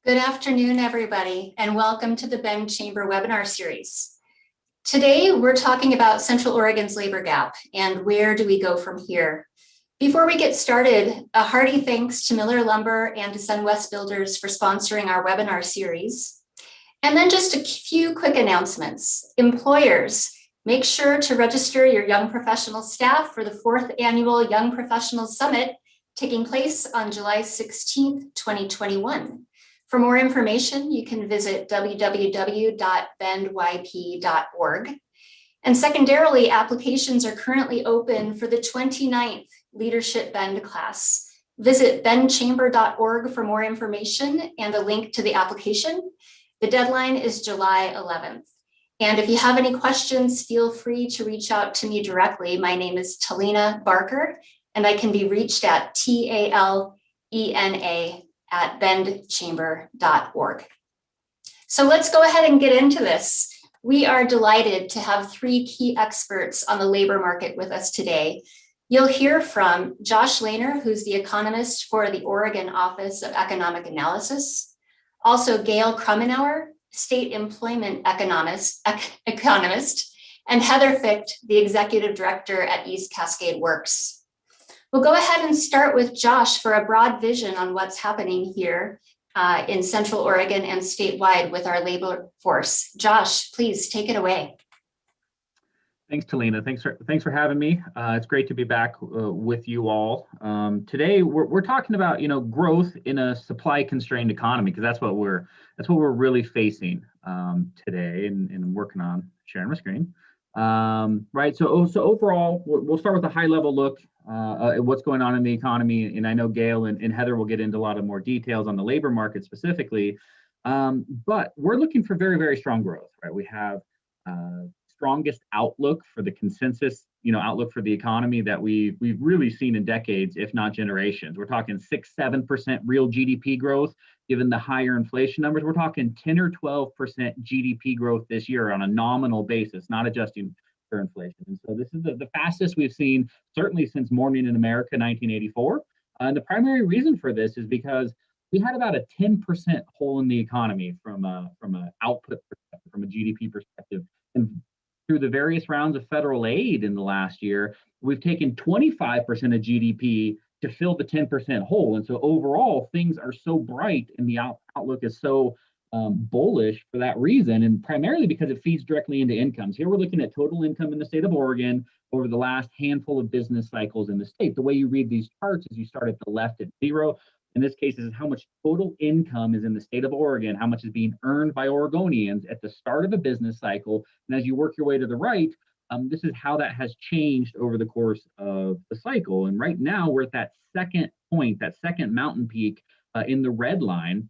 Good afternoon, everybody, and welcome to the Bend Chamber webinar series. Today, we're talking about Central Oregon's labor gap and where do we go from here. Before we get started, a hearty thanks to Miller Lumber and to SunWest Builders for sponsoring our webinar series. And then just a few quick announcements. Employers, make sure to register your young professional staff for the 4th Annual Young Professionals Summit taking place on July 16th, 2021. For more information, you can visit www.bendyp.org. And secondarily, applications are currently open for the 29th Leadership Bend class. Visit bendchamber.org for more information and a link to the application. The deadline is July 11th. And if you have any questions, feel free to reach out to me directly. My name is Talina Barker, and I can be reached at talena@bendchamber.org. So let's go ahead and get into this. We are delighted to have 3 key experts on the labor market with us today. You'll hear from Josh Lehner, who's the economist for the Oregon Office of Economic Analysis. Also Gail Krumenauer, state employment economist, and Heather Ficht, the executive director at East Cascade Works. We'll go ahead and start with Josh for a broad vision on what's happening here in Central Oregon and statewide with our labor force. Josh, please take it away. Thanks, Talina. Thanks for having me. It's great to be back with you all. Today, we're talking about growth in a supply-constrained economy, because that's what we're really facing today, and working on sharing my screen. Right. So overall, we'll start with a high-level look at what's going on in the economy, and I know Gail and Heather will get into a lot of more details on the labor market specifically. But we're looking for very, very strong growth. Right. We have strongest outlook for the consensus, outlook for the economy that we've really seen in decades, if not generations. We're talking 6-7% real GDP growth, given the higher inflation numbers. We're talking 10 or 12% GDP growth this year on a nominal basis, not adjusting for inflation. And so this is the fastest we've seen, certainly since Morning in America, 1984. And the primary reason for this is because we had about a 10% hole in the economy from an output perspective, from a GDP perspective. And through the various rounds of federal aid in the last year, we've taken 25% of GDP to fill the 10% hole. And so overall, things are so bright and the outlook is so bullish for that reason, and primarily because it feeds directly into incomes. Here we're looking at total income in the state of Oregon over the last handful of business cycles in the state. The way you read these charts is you start at the left at 0. In this case, is how much total income is in the state of Oregon, how much is being earned by Oregonians at the start of a business cycle. And as you work your way to the right, this is how that has changed over the course of the cycle. And right now we're at that second point, that second mountain peak in the red line.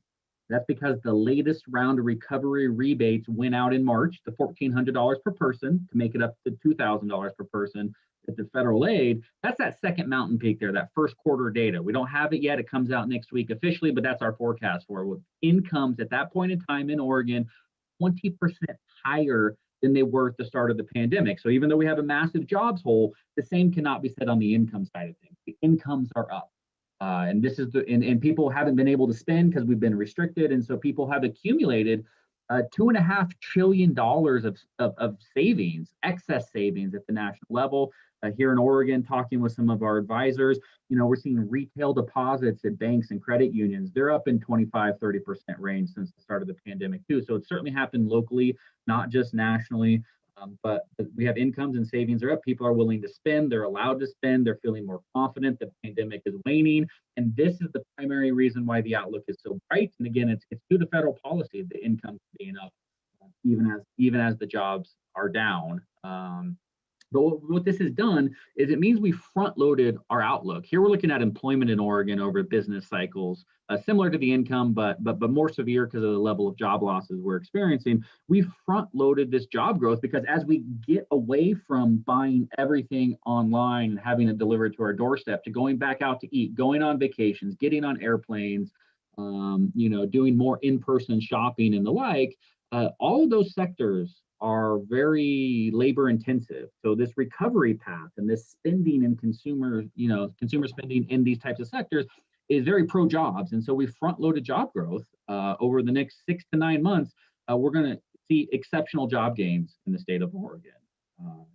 That's because the latest round of recovery rebates went out in March, the $1,400 per person to make it up to $2,000 per person at the federal aid. That's that second mountain peak there, that first quarter data. We don't have it yet. It comes out next week officially, but that's our forecast for it. With incomes at that point in time in Oregon, 20% higher than they were at the start of the pandemic. So even though we have a massive jobs hole, the same cannot be said on the income side of things. The incomes are up. And this is and people haven't been able to spend because we've been restricted. And so people have accumulated $2.5 trillion of savings, excess savings at the national level. Here in Oregon, talking with some of our advisors, we're seeing retail deposits at banks and credit unions. They're up in 25-30% range since the start of the pandemic too. So it's certainly happened locally, not just nationally. But we have incomes and savings are up. People are willing to spend. They're allowed to spend. They're feeling more confident. The pandemic is waning. And this is the primary reason why the outlook is so bright. And again, it's due to federal policy, the incomes being up, even as the jobs are down. But what this has done is it means we front-loaded our outlook. Here we're looking at employment in Oregon over business cycles, similar to the income, but more severe because of the level of job losses we're experiencing. We've front-loaded this job growth because as we get away from buying everything online and having it delivered to our doorstep to going back out to eat, going on vacations, getting on airplanes, doing more in-person shopping and the like, all of those sectors are very labor intensive. So this recovery path and this spending and consumer spending in these types of sectors is very pro jobs. And so we front loaded job growth over the next 6 to 9 months. We're going to see exceptional job gains in the state of Oregon.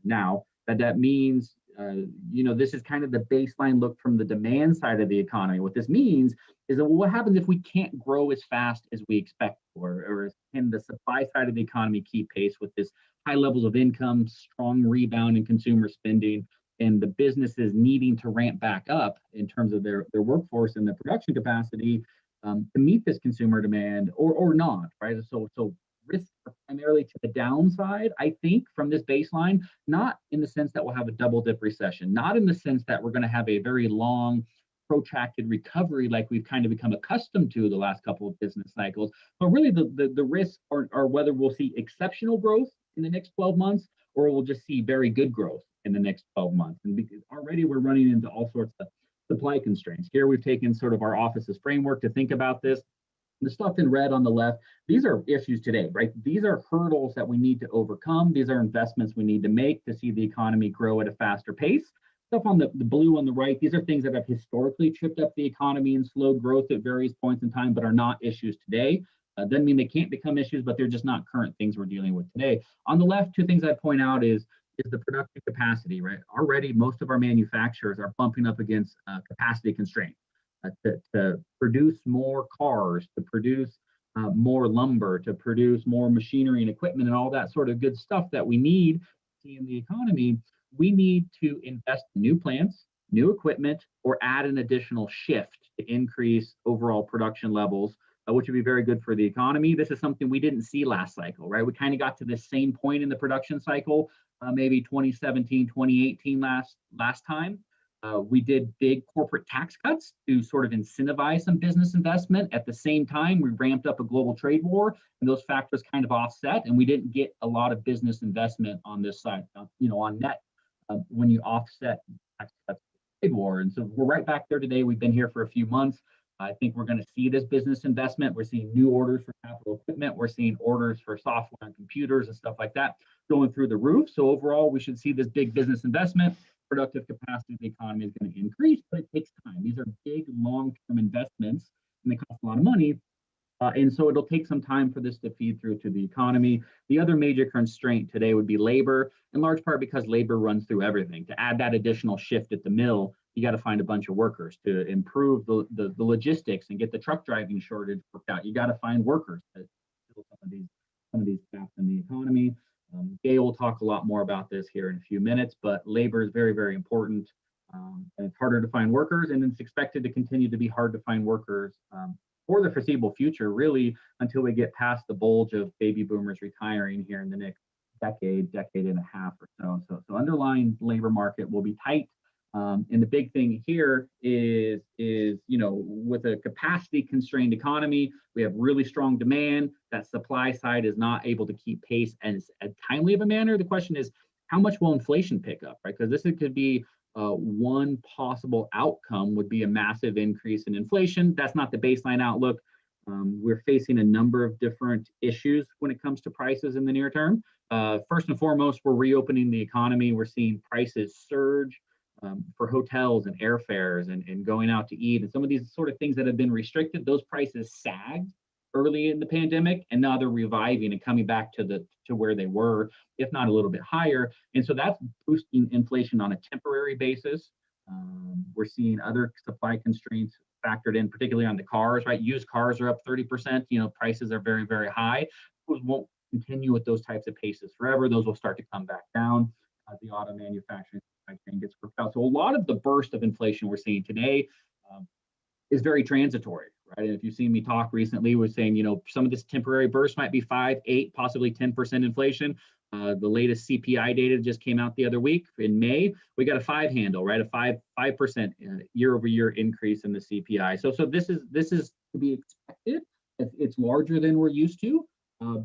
Now, that means, this is kind of the baseline look from the demand side of the economy. What this means is that, well, what happens if we can't grow as fast as we expect, or can the supply side of the economy keep pace with this high levels of income, strong rebound in consumer spending, and the businesses needing to ramp back up in terms of their workforce and their production capacity to meet this consumer demand, or not, right? So risks are primarily to the downside, I think, from this baseline, not in the sense that we'll have a double dip recession, not in the sense that we're going to have a very long, protracted recovery like we've kind of become accustomed to the last couple of business cycles, but really the risks are whether we'll see exceptional growth in the next 12 months or we'll just see very good growth in the next 12 months. And because already we're running into all sorts of supply constraints. Here we've taken sort of our office's framework to think about this. The stuff in red on the left, these are issues today, right? These are hurdles that we need to overcome. These are investments we need to make to see the economy grow at a faster pace. Stuff on the blue on the right, these are things that have historically tripped up the economy and slowed growth at various points in time, but are not issues today. Doesn't mean they can't become issues, but they're just not current things we're dealing with today. On the left, two things I'd point out is the productive capacity, right? Already, most of our manufacturers are bumping up against capacity constraints. To produce more cars, to produce more lumber, to produce more machinery and equipment and all that sort of good stuff that we need in the economy, we need to invest in new plants, new equipment, or add an additional shift to increase overall production levels, which would be very good for the economy. This is something we didn't see last cycle, right? We kind of got to this same point in the production cycle, maybe 2017, 2018 last time. We did big corporate tax cuts to sort of incentivize some business investment. At the same time, we ramped up a global trade war, and those factors kind of offset, and we didn't get a lot of business investment on this side, on net, when you offset tax cuts, trade war. And so we're right back there today. We've been here for a few months. I think we're going to see this business investment. We're seeing new orders for capital equipment. We're seeing orders for software and computers and stuff like that going through the roof. So overall, we should see this big business investment. Productive capacity of the economy is going to increase, but it takes time. These are big, long-term investments, and they cost a lot of money. And so it'll take some time for this to feed through to the economy. The other major constraint today would be labor, in large part because labor runs through everything. To add that additional shift at the mill, you got to find a bunch of workers. To improve the logistics and get the truck driving shortage worked out, you got to find workers to fill some of these gaps in the economy. Gay will talk a lot more about this here in a few minutes, but labor is very, very important. And it's harder to find workers, and it's expected to continue to be hard to find workers for the foreseeable future, really, until we get past the bulge of baby boomers retiring here in the next decade and a half or so. So underlying labor market will be tight. And the big thing here is with a capacity constrained economy, we have really strong demand. That supply side is not able to keep pace and as timely of a manner. The question is, how much will inflation pick up, right? Because this could be one possible outcome would be a massive increase in inflation. That's not the baseline outlook. We're facing a number of different issues when it comes to prices in the near term. First and foremost, we're reopening the economy. We're seeing prices surge for hotels and airfares and going out to eat. And some of these sort of things that have been restricted, those prices sagged early in the pandemic, and now they're reviving and coming back to where they were, if not a little bit higher. And so that's boosting inflation on a temporary basis. We're seeing other supply constraints factored in, particularly on the cars, right? Used cars are up 30%. Prices are very, very high. Those won't continue at those types of paces forever. Those will start to come back down as the auto manufacturing supply chain gets worked out. So a lot of the burst of inflation we're seeing today is very transitory, right? And if you've seen me talk recently, we're saying, some of this temporary burst might be 5, 8, possibly 10% inflation. The latest CPI data just came out the other week in May. We got a 5 handle, right? A 5% year-over-year increase in the CPI. So this is to be expected. It's larger than we're used to,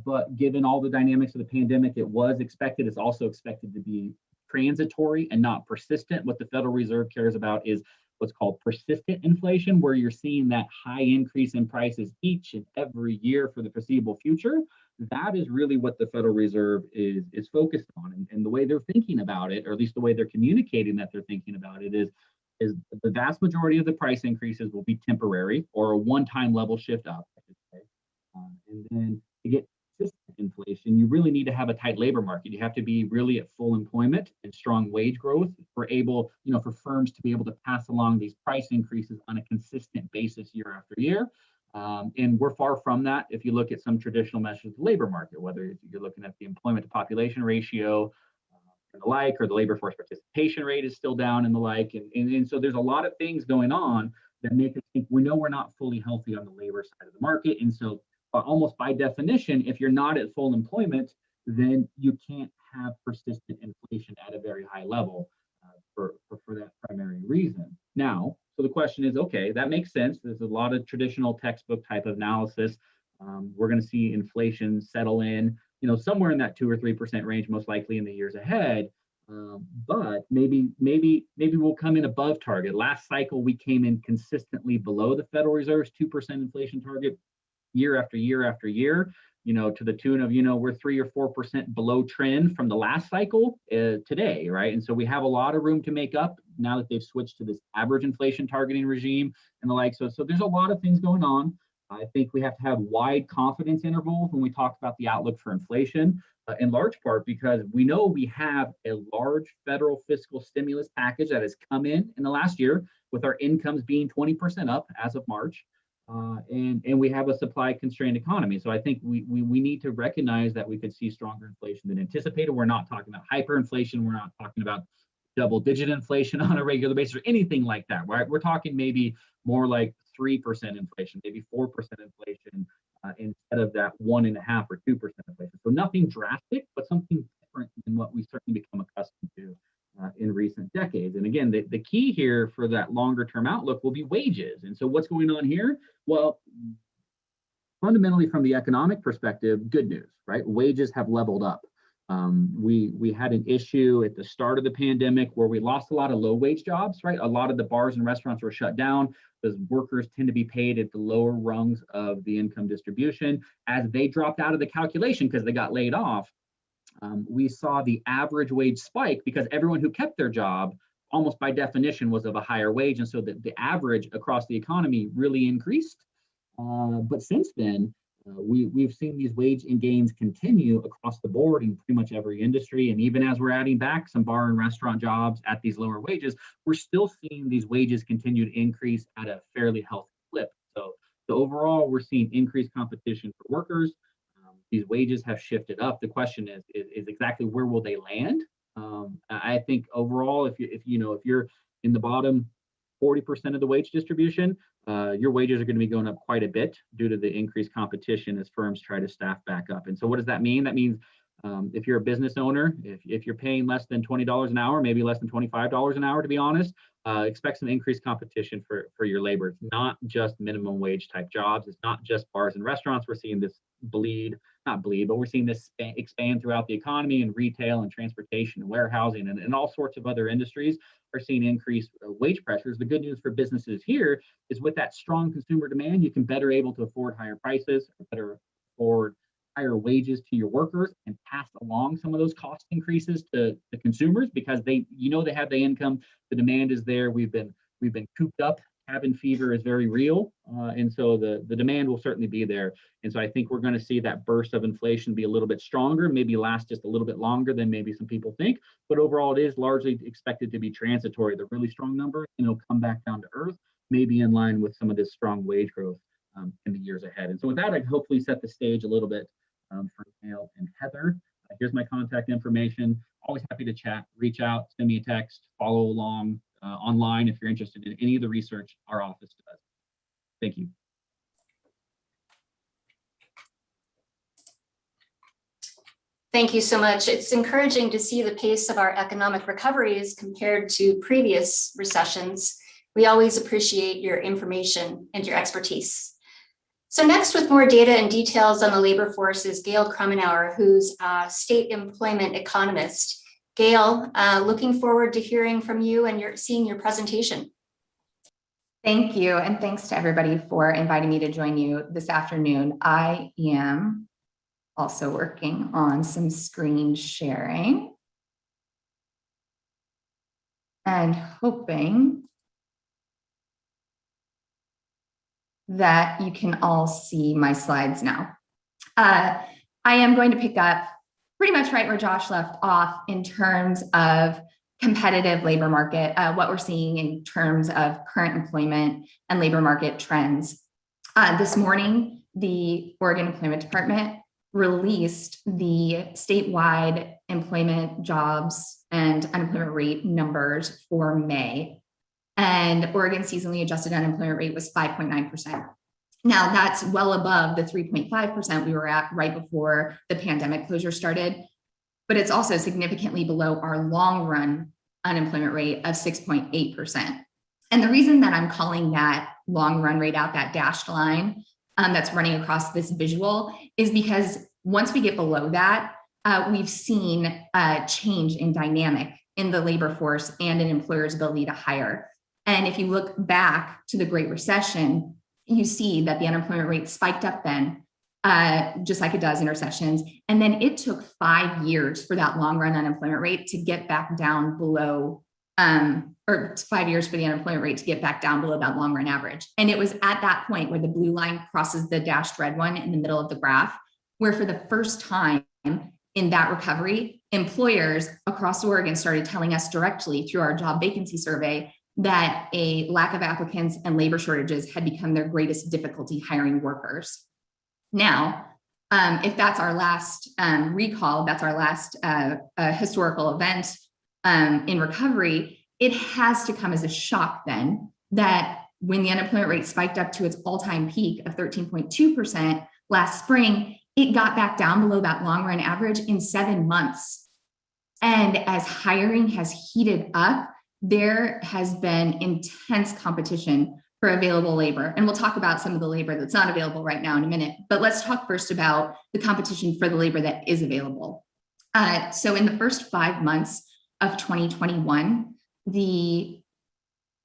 but given all the dynamics of the pandemic, it was expected. It's also expected to be transitory and not persistent. What the Federal Reserve cares about is what's called persistent inflation, where you're seeing that high increase in prices each and every year for the foreseeable future. That is really what the Federal Reserve is focused on. And the way they're thinking about it, or at least the way they're communicating that they're thinking about it, is is the vast majority of the price increases will be temporary or a one-time level shift up, I should say. And then to get consistent inflation, you really need to have a tight labor market. You have to be really at full employment and strong wage growth for firms to be able to pass along these price increases on a consistent basis year after year. And we're far from that if you look at some traditional measures of the labor market, whether you're looking at the employment to population ratio and the like, or the labor force participation rate is still down and the like. And so there's a lot of things going on that make us think we know we're not fully healthy on the labor side of the market. And so almost by definition, if you're not at full employment, then you can't have persistent inflation at a very high level for that primary reason. Now, so the question is, okay, that makes sense. There's a lot of traditional textbook type of analysis. We're going to see inflation settle in, somewhere in that 2 or 3% range, most likely in the years ahead. But maybe we'll come in above target. Last cycle, we came in consistently below the Federal Reserve's 2% inflation target year after year after year, to the tune of, we're 3 or 4% below trend from the last cycle today, right? And so we have a lot of room to make up now that they've switched to this average inflation targeting regime and the like. So there's a lot of things going on. I think we have to have wide confidence intervals when we talk about the outlook for inflation, in large part because we know we have a large federal fiscal stimulus package that has come in the last year, with our incomes being 20% up as of March. And we have a supply constrained economy. So I think we need to recognize that we could see stronger inflation than anticipated. We're not talking about hyperinflation. We're not talking about double-digit inflation on a regular basis or anything like that, right? We're talking maybe more like 3% inflation, maybe 4% inflation instead of that 1.5 or 2% inflation. So nothing drastic, but something different than what we certainly become accustomed to in recent decades. And again, the key here for that longer term outlook will be wages. And so what's going on here? Well, fundamentally from the economic perspective, good news, right? Wages have leveled up. We had an issue at the start of the pandemic where we lost a lot of low wage jobs, right? A lot of the bars and restaurants were shut down. Those workers tend to be paid at the lower rungs of the income distribution. As they dropped out of the calculation because they got laid off, we saw the average wage spike because everyone who kept their job almost by definition was of a higher wage. And so the average across the economy really increased. But since then, we've seen these wage gains continue across the board in pretty much every industry. And even as we're adding back some bar and restaurant jobs at these lower wages, we're still seeing these wages continue to increase at a fairly healthy clip. So overall, we're seeing increased competition for workers. These wages have shifted up. The question is exactly where will they land? I think overall, if you're in the bottom 40% of the wage distribution, your wages are going to be going up quite a bit due to the increased competition as firms try to staff back up. And so what does that mean? That means if you're a business owner, if you're paying less than $20 an hour, maybe less than $25 an hour, to be honest, expect some increased competition for your labor. It's not just minimum wage type jobs. It's not just bars and restaurants. We're seeing this but we're seeing this expand throughout the economy, and retail and transportation and warehousing and all sorts of other industries are seeing increased wage pressures. The good news for businesses here is with that strong consumer demand, you can better able to afford higher prices, better afford higher wages to your workers, and pass along some of those cost increases to the consumers because they have the income, the demand is there. We've been cooped up. Cabin fever is very real, and so the demand will certainly be there. And so I think we're going to see that burst of inflation be a little bit stronger, maybe last just a little bit longer than maybe some people think. But overall, it is largely expected to be transitory. The really strong number, come back down to earth, maybe in line with some of this strong wage growth in the years ahead. And so with that, I hopefully set the stage a little bit for Gail and Heather. Here's my contact information. Always happy to chat. Reach out, send me a text, follow along online if you're interested in any of the research our office does. Thank you. Thank you so much. It's encouraging to see the pace of our economic recoveries compared to previous recessions. We always appreciate your information and your expertise. So next, with more data and details on the labor force, is Gail Krumenauer, who's a state employment economist. Gail, looking forward to hearing from you and seeing your presentation. Thank you, and thanks to everybody for inviting me to join you this afternoon. I am also working on some screen sharing and hoping that you can all see my slides now. I am going to pick up pretty much right where Josh left off in terms of competitive labor market, what we're seeing in terms of current employment and labor market trends. This morning, the Oregon Employment Department released the statewide employment jobs and unemployment rate numbers for May. And Oregon's seasonally adjusted unemployment rate was 5.9%. Now that's well above the 3.5% we were at right before the pandemic closure started, but it's also significantly below our long run unemployment rate of 6.8%. And the reason that I'm calling that long run rate out, that dashed line that's running across this visual, is because once we get below that, we've seen a change in dynamic in the labor force and in employers' ability to hire. And if you look back to the Great Recession, you see that the unemployment rate spiked up then, just like it does in recessions. And then it took 5 years for that long run unemployment rate to get back down below, or 5 years for the unemployment rate to get back down below that long run average. And it was at that point where the blue line crosses the dashed red one in the middle of the graph, where for the first time in that recovery, employers across Oregon started telling us directly through our job vacancy survey that a lack of applicants and labor shortages had become their greatest difficulty hiring workers. Now, if that's our last recall, that's our last historical event in recovery, it has to come as a shock then that when the unemployment rate spiked up to its all-time peak of 13.2% last spring, it got back down below that long run average in 7 months. And as hiring has heated up, there has been intense competition for available labor. And we'll talk about some of the labor that's not available right now in a minute, but let's talk first about the competition for the labor that is available. So in the first 5 months of 2021, the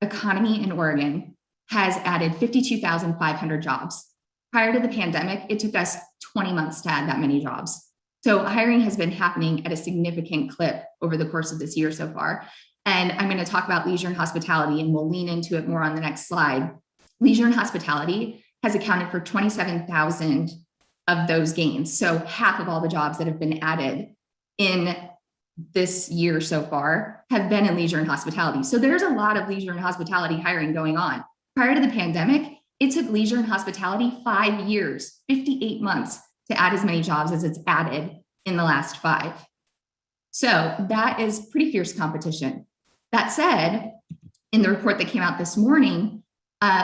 economy in Oregon has added 52,500 jobs. Prior to the pandemic, it took us 20 months to add that many jobs. So hiring has been happening at a significant clip over the course of this year so far. And I'm going to talk about leisure and hospitality, and we'll lean into it more on the next slide. Leisure and hospitality has accounted for 27,000 of those gains. So half of all the jobs that have been added in this year so far have been in leisure and hospitality. So there's a lot of leisure and hospitality hiring going on. Prior to the pandemic, it took leisure and hospitality 5 years, 58 months to add as many jobs as it's added in the last 5. So that is pretty fierce competition. That said, in the report that came out this morning,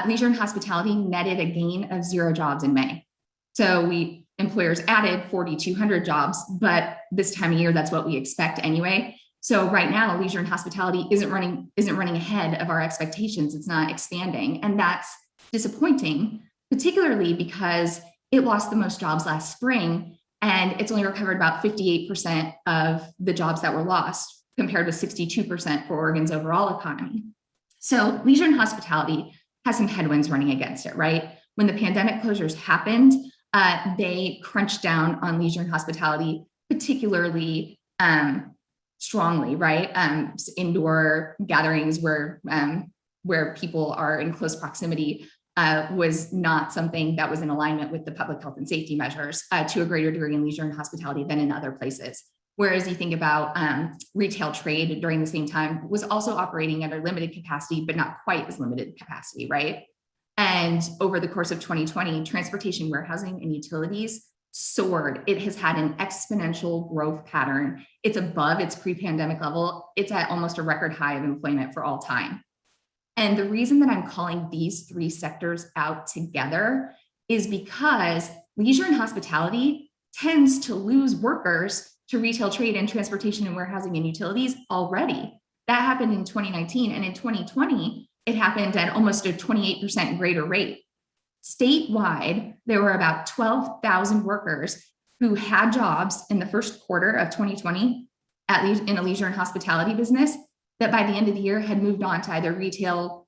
leisure and hospitality netted a gain of 0 jobs in May. So employers added 4,200 jobs, but this time of year, that's what we expect anyway. So right now, leisure and hospitality isn't running ahead of our expectations. It's not expanding, and that's disappointing, particularly because it lost the most jobs last spring, and it's only recovered about 58% of the jobs that were lost, compared with 62% for Oregon's overall economy. So leisure and hospitality has some headwinds running against it, right? When the pandemic closures happened, they crunched down on leisure and hospitality, particularly strongly, right? Indoor gatherings where people are in close proximity was not something that was in alignment with the public health and safety measures to a greater degree in leisure and hospitality than in other places. Whereas you think about retail trade during the same time was also operating at a limited capacity, but not quite as limited capacity, right? And over the course of 2020, transportation, warehousing, and utilities soared. It has had an exponential growth pattern. It's above its pre-pandemic level. It's at almost a record high of employment for all time. And the reason that I'm calling these 3 sectors out together is because leisure and hospitality tends to lose workers to retail trade and transportation and warehousing and utilities already. That happened in 2019, and in 2020, it happened at almost a 28% greater rate. Statewide, there were about 12,000 workers who had jobs in the first quarter of 2020 in a leisure and hospitality business that by the end of the year had moved on to either retail,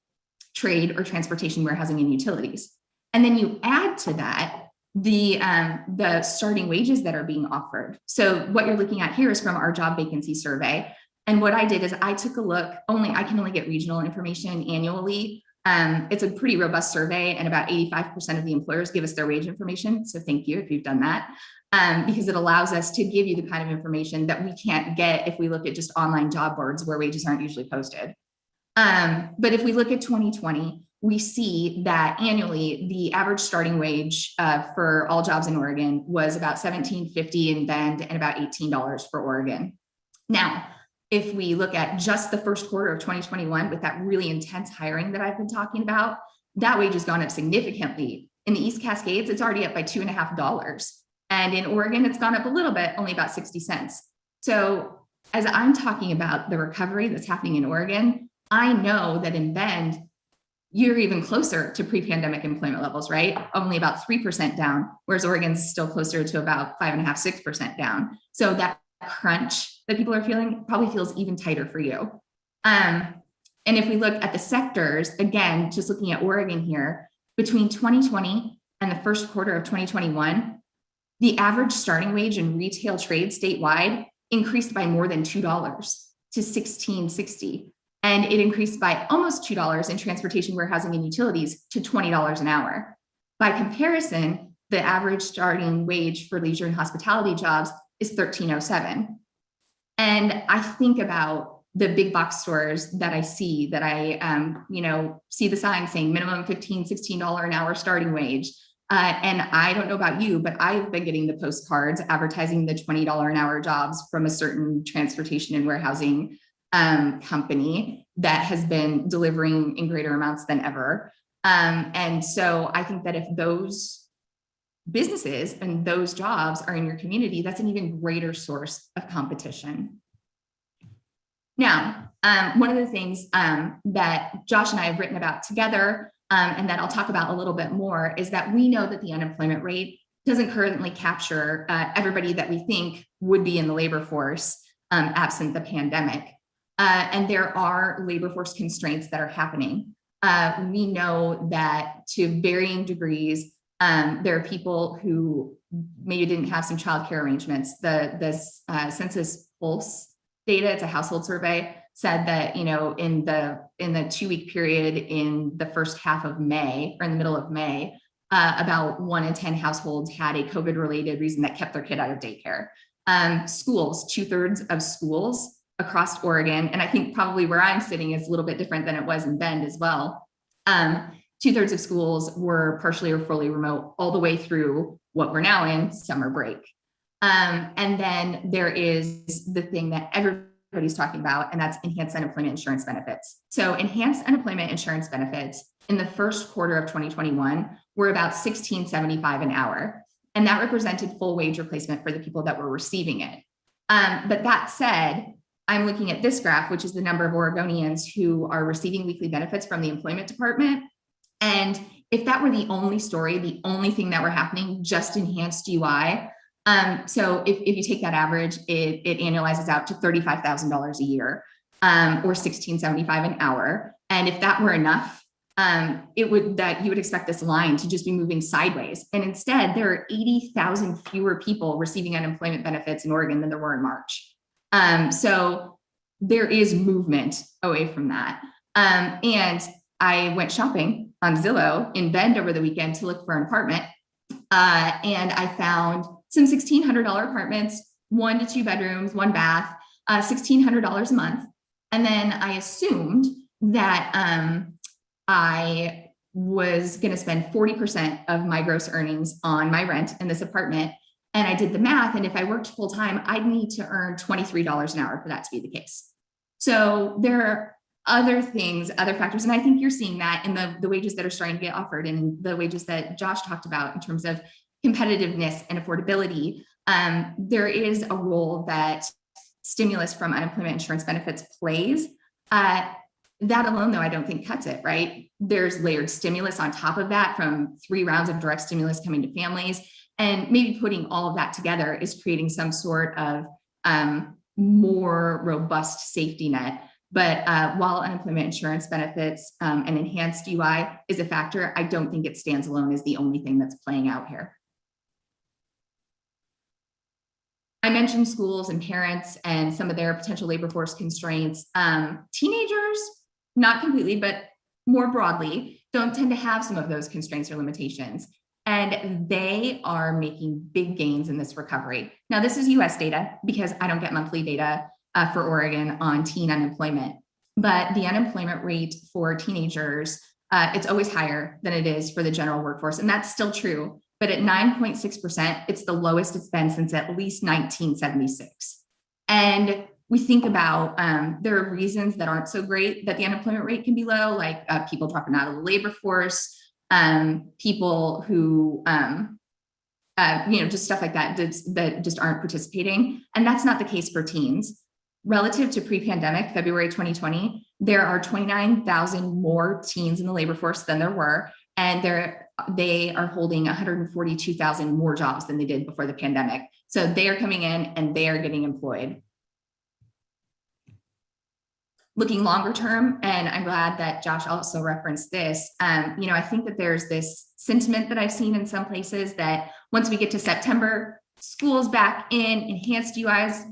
trade, or transportation, warehousing, and utilities. And then you add to that the starting wages that are being offered. So what you're looking at here is from our job vacancy survey. And what I did is I took a look, I can only get regional information annually, It's a pretty robust survey, and about 85% of the employers give us their wage information. So thank you if you've done that, because it allows us to give you the kind of information that we can't get if we look at just online job boards where wages aren't usually posted. But if we look at 2020, we see that annually the average starting wage for all jobs in Oregon was about $17.50 in Bend and about $18 for Oregon. Now, if we look at just the first quarter of 2021 with that really intense hiring that I've been talking about, that wage has gone up significantly. In the East Cascades, it's already up by $2.50. And in Oregon, it's gone up a little bit, only about 60 cents. So as I'm talking about the recovery that's happening in Oregon, I know that in Bend, you're even closer to pre-pandemic employment levels, right? Only about 3% down, whereas Oregon's still closer to about 5.5%, 6% down. So that crunch that people are feeling probably feels even tighter for you. And if we look at the sectors, again, just looking at Oregon here, between 2020 and the first quarter of 2021, the average starting wage in retail trade statewide increased by more than $2 to $16.60. And it increased by almost $2 in transportation, warehousing, and utilities to $20 an hour. By comparison, the average starting wage for leisure and hospitality jobs is $13.07. And I think about the big box stores that I see, that I see the sign saying minimum $15, $16 an hour starting wage. And I don't know about you, but I've been getting the postcards advertising the $20 an hour jobs from a certain transportation and warehousing company that has been delivering in greater amounts than ever. And so I think that if those businesses and those jobs are in your community, that's an even greater source of competition. Now, one of the things that Josh and I have written about together, and that I'll talk about a little bit more, is that we know that the unemployment rate doesn't currently capture everybody that we think would be in the labor force absent the pandemic. And there are labor force constraints that are happening. We know that to varying degrees, there are people who maybe didn't have some childcare arrangements. The Census Pulse data, it's a household survey, said that in the 2-week period in the first half of May, or in the middle of May, about 1 in 10 households had a COVID-related reason that kept their kid out of daycare. Schools, 2/3 of schools across Oregon, and I think probably where I'm sitting is a little bit different than it was in Bend as well. 2/3 of schools were partially or fully remote all the way through what we're now in, summer break. And then there is the thing that everybody's talking about, and that's enhanced unemployment insurance benefits. So enhanced unemployment insurance benefits in the first quarter of 2021 were about $16.75 an hour. And that represented full wage replacement for the people that were receiving it. But that said, I'm looking at this graph, which is the number of Oregonians who are receiving weekly benefits from the employment department. And if that were the only story, the only thing that were happening, just enhanced UI. So if you take that average, it annualizes out to $35,000 a year, or $16.75 an hour. And if that were enough, you would expect this line to just be moving sideways. And instead, there are 80,000 fewer people receiving unemployment benefits in Oregon than there were in March. So there is movement away from that. And I went shopping on Zillow in Bend over the weekend to look for an apartment. And I found some $1,600 apartments, 1 to 2 bedrooms, 1 bath, $1,600 a month. And then I assumed that I was going to spend 40% of my gross earnings on my rent in this apartment. And I did the math. And if I worked full time, I'd need to earn $23 an hour for that to be the case. So there are other things, other factors. And I think you're seeing that in the wages that are starting to get offered and the wages that Josh talked about in terms of competitiveness and affordability. There is a role that stimulus from unemployment insurance benefits plays. That alone, though, I don't think cuts it, right? There's layered stimulus on top of that from 3 rounds of direct stimulus coming to families. And maybe putting all of that together is creating some sort of more robust safety net. But while unemployment insurance benefits and enhanced UI is a factor, I don't think it stands alone as the only thing that's playing out here. I mentioned schools and parents and some of their potential labor force constraints. Teenagers, not completely, but more broadly don't tend to have some of those constraints or limitations. And they are making big gains in this recovery. Now, this is US data because I don't get monthly data for Oregon on teen unemployment. But the unemployment rate for teenagers, it's always higher than it is for the general workforce. And that's still true. But at 9.6%, it's the lowest it's been since at least 1976. And we think about there are reasons that aren't so great that the unemployment rate can be low, like people dropping out of the labor force, people who, just stuff like that that just aren't participating. And that's not the case for teens. Relative to pre-pandemic, February 2020, there are 29,000 more teens in the labor force than there were. And they are holding 142,000 more jobs than they did before the pandemic. So they are coming in and they are getting employed. Looking longer term, and I'm glad that Josh also referenced this, I think that there's this sentiment that I've seen in some places that once we get to September, school's back in, enhanced UIs,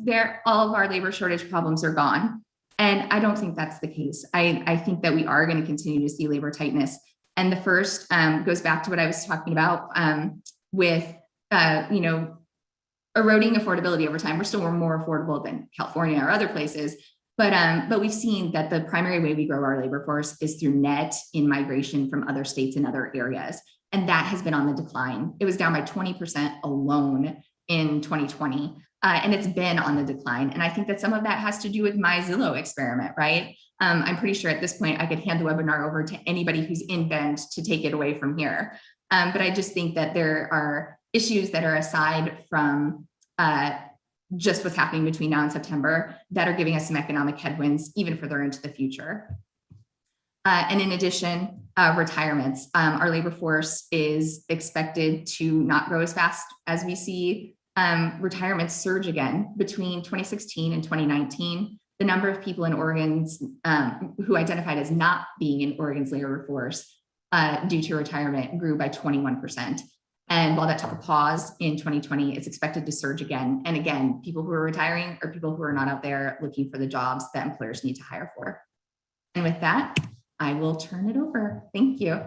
all of our labor shortage problems are gone. And I don't think that's the case. I think that we are going to continue to see labor tightness. And the first goes back to what I was talking about with, eroding affordability over time. We're still more affordable than California or other places. But we've seen that the primary way we grow our labor force is through net in-migration from other states and other areas. And that has been on the decline. It was down by 20% alone in 2020. And it's been on the decline. And I think that some of that has to do with my Zillow experiment, right? I'm pretty sure at this point I could hand the webinar over to anybody who's in Bend to take it away from here. But I just think that there are issues that are aside from just what's happening between now and September that are giving us some economic headwinds even further into the future. And in addition, retirements. Our labor force is expected to not grow as fast as we see retirements surge again. Between 2016 and 2019, the number of people in Oregon's who identified as not being in Oregon's labor force due to retirement grew by 21%. And while that took a pause in 2020, it's expected to surge again. And again, people who are retiring are people who are not out there looking for the jobs that employers need to hire for. And with that, I will turn it over. Thank you.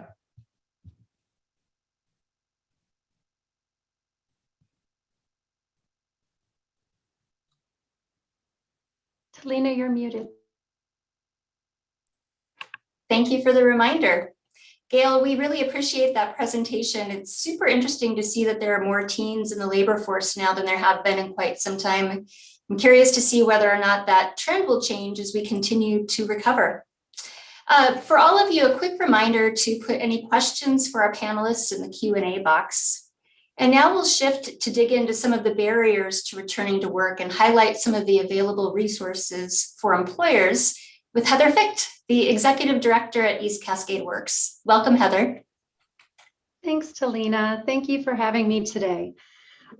Talina, you're muted. Thank you for the reminder. Gail, we really appreciate that presentation. It's super interesting to see that there are more teens in the labor force now than there have been in quite some time. I'm curious to see whether or not that trend will change as we continue to recover. For all of you, a quick reminder to put any questions for our panelists in the Q&A box. And now we'll shift to dig into some of the barriers to returning to work and highlight some of the available resources for employers with Heather Ficht, the Executive Director at East Cascade Works. Welcome, Heather. Thanks, Talina. Thank you for having me today.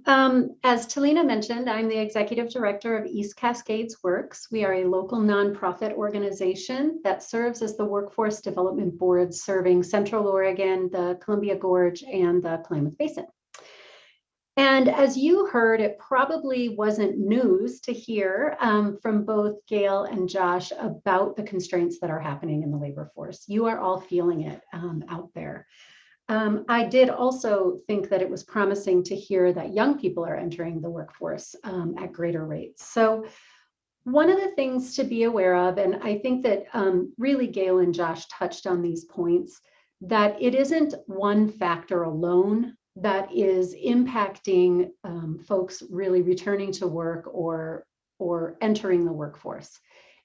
As Talina mentioned, I'm the Executive Director of East Cascades Works. We are a local nonprofit organization that serves as the Workforce Development Board serving Central Oregon, the Columbia Gorge, and the Klamath Basin. And as you heard, it probably wasn't news to hear from both Gail and Josh about the constraints that are happening in the labor force. You are all feeling it out there. I did also think that it was promising to hear that young people are entering the workforce at greater rates. So one of the things to be aware of, and I think that really Gail and Josh touched on these points, that it isn't one factor alone that is impacting folks really returning to work or entering the workforce.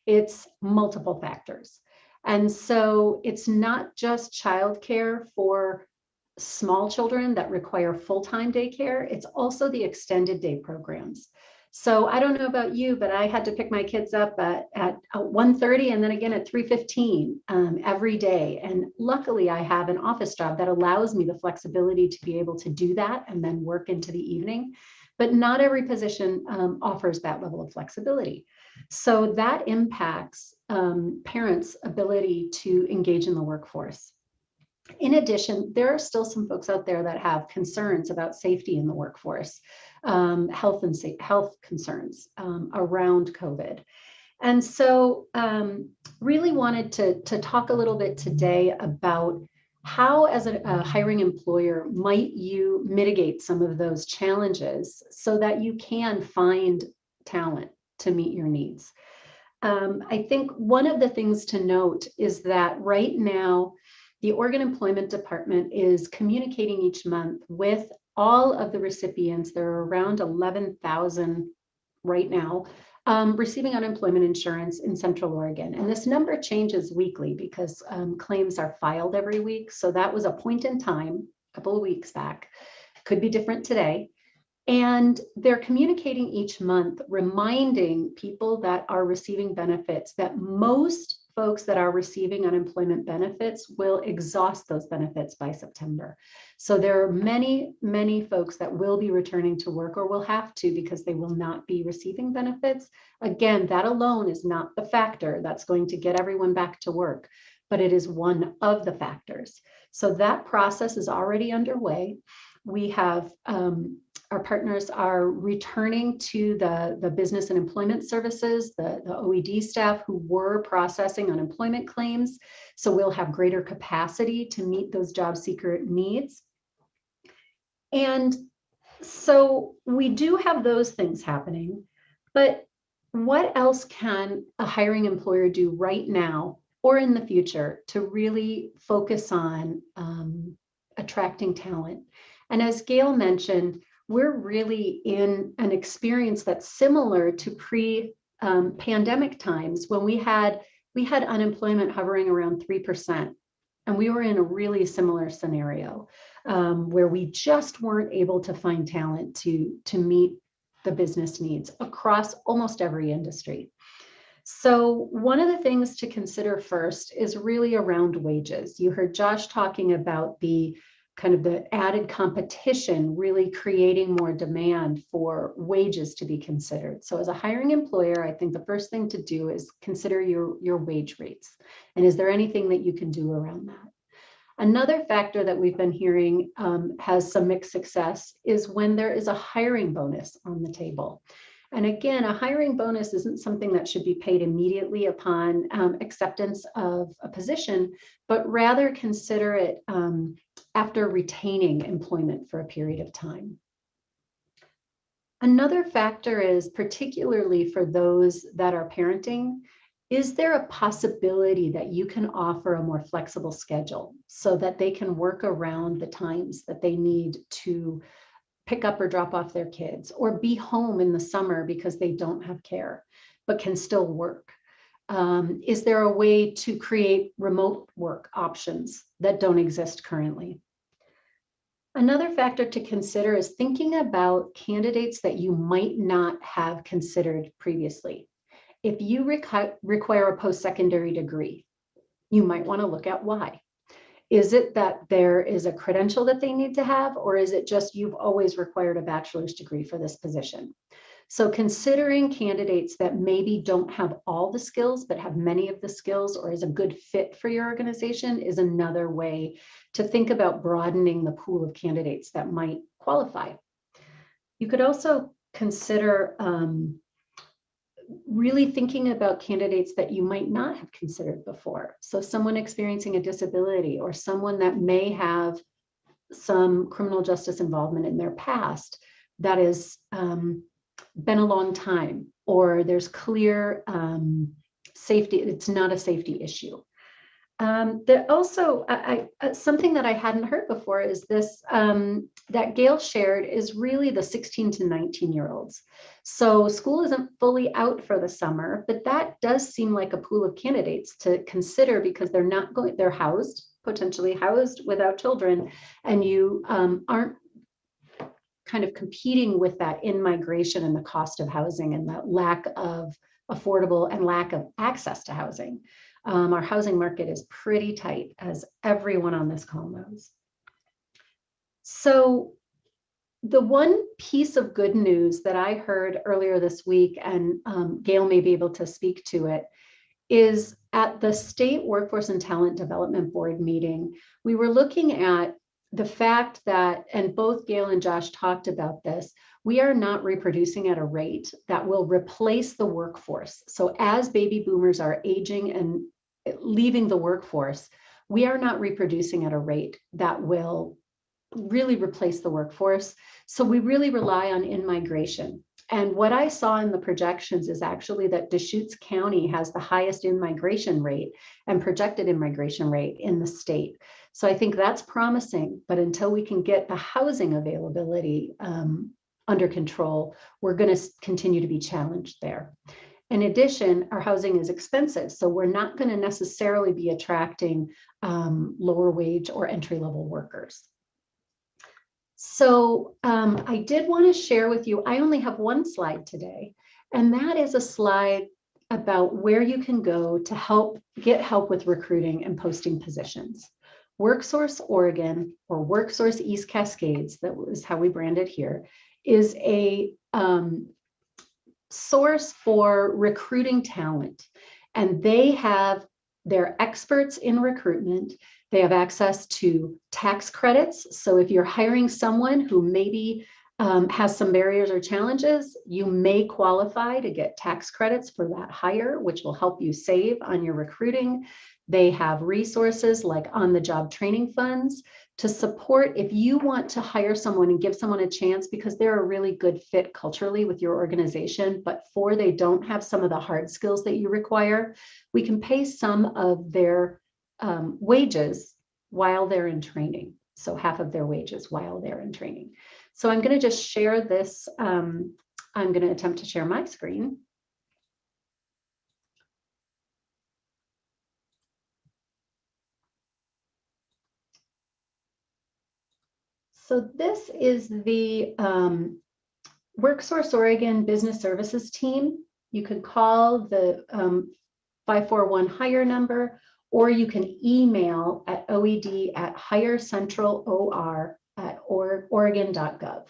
It's multiple factors. And so it's not just childcare for small children that require full-time daycare, it's also the extended day programs. So I don't know about you, but I had to pick my kids up at 1:30 and then again at 3:15 every day. And luckily I have an office job that allows me the flexibility to be able to do that and then work into the evening. But not every position offers that level of flexibility. So that impacts parents' ability to engage in the workforce. In addition, there are still some folks out there that have concerns about safety in the workforce, health concerns around COVID. And so really wanted to talk a little bit today about how, as a hiring employer, might you mitigate some of those challenges so that you can find talent to meet your needs. I think one of the things to note is that right now, the Oregon Employment Department is communicating each month with all of the recipients. There are around 11,000 right now receiving unemployment insurance in Central Oregon. And this number changes weekly because claims are filed every week. So that was a point in time, a couple of weeks back. Could be different today. And they're communicating each month, reminding people that are receiving benefits that most folks that are receiving unemployment benefits will exhaust those benefits by September. So there are many, many folks that will be returning to work or will have to because they will not be receiving benefits. Again, that alone is not the factor that's going to get everyone back to work, but it is one of the factors. So that process is already underway. We have our partners are returning to the business and employment services, the OED staff who were processing unemployment claims. So we'll have greater capacity to meet those job seeker needs. And so we do have those things happening, but what else can a hiring employer do right now or in the future to really focus on attracting talent? And as Gail mentioned, we're really in an experience that's similar to pre-pandemic times when we had unemployment hovering around 3%. And we were in a really similar scenario where we just weren't able to find talent to meet the business needs across almost every industry. So one of the things to consider first is really around wages. You heard Josh talking about the kind of the added competition really creating more demand for wages to be considered. So as a hiring employer, I think the first thing to do is consider your wage rates. And is there anything that you can do around that? Another factor that we've been hearing has some mixed success is when there is a hiring bonus on the table. And again, a hiring bonus isn't something that should be paid immediately upon acceptance of a position, but rather consider it after retaining employment for a period of time. Another factor is, particularly for those that are parenting, is there a possibility that you can offer a more flexible schedule so that they can work around the times that they need to pick up or drop off their kids, or be home in the summer because they don't have care, but can still work? Is there a way to create remote work options that don't exist currently? Another factor to consider is thinking about candidates that you might not have considered previously. If you require a post-secondary degree, you might want to look at why. Is it that there is a credential that they need to have, or is it just you've always required a bachelor's degree for this position? So considering candidates that maybe don't have all the skills, but have many of the skills or is a good fit for your organization is another way to think about broadening the pool of candidates that might qualify. You could also consider really thinking about candidates that you might not have considered before. So someone experiencing a disability or someone that may have some criminal justice involvement in their past that has been a long time, or there's clear safety, it's not a safety issue. That also, something that I hadn't heard before is this, that Gail shared is really the 16 to 19-year-olds. So school isn't fully out for the summer, but that does seem like a pool of candidates to consider because they're not going, they're housed, potentially housed without children, and you aren't kind of competing with that in-migration and the cost of housing and the lack of affordable and lack of access to housing. Our housing market is pretty tight, as everyone on this call knows. So the one piece of good news that I heard earlier this week, and Gail may be able to speak to it, is at the State Workforce and Talent Development Board meeting, we were looking at the fact that, and both Gail and Josh talked about this, we are not reproducing at a rate that will replace the workforce. So as baby boomers are aging and leaving the workforce, we are not reproducing at a rate that will really replace the workforce. So we really rely on in-migration. And what I saw in the projections is actually that Deschutes County has the highest in-migration rate and projected in-migration rate in the state. So I think that's promising, but until we can get the housing availability under control, we're going to continue to be challenged there. In addition, our housing is expensive, so we're not going to necessarily be attracting lower wage or entry-level workers. So I did want to share with you, I only have one slide today, and that is a slide about where you can go to get help with recruiting and posting positions. WorkSource Oregon, or WorkSource East Cascades, that is how we brand it here, is a source for recruiting talent. And they have their experts in recruitment. They have access to tax credits. So if you're hiring someone who maybe has some barriers or challenges, you may qualify to get tax credits for that hire, which will help you save on your recruiting. They have resources like on-the-job training funds to support if you want to hire someone and give someone a chance because they're a really good fit culturally with your organization, but they don't have some of the hard skills that you require. We can pay some of their wages while they're in training. So half of their wages while they're in training. So I'm going to just share this. I'm going to attempt to share my screen. So this is the WorkSource Oregon Business Services team. You could call the 541 hire number, or you can email at oed@hirecentralor@oregon.gov.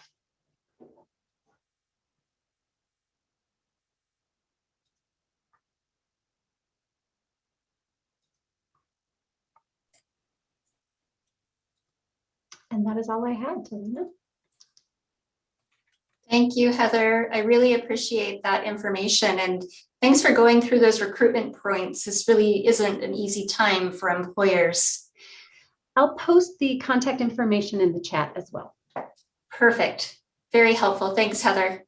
And that is all I had, Talina. Thank you, Heather. I really appreciate that information, and thanks for going through those recruitment points. This really isn't an easy time for employers. I'll post the contact information in the chat as well. Perfect. Very helpful. Thanks, Heather.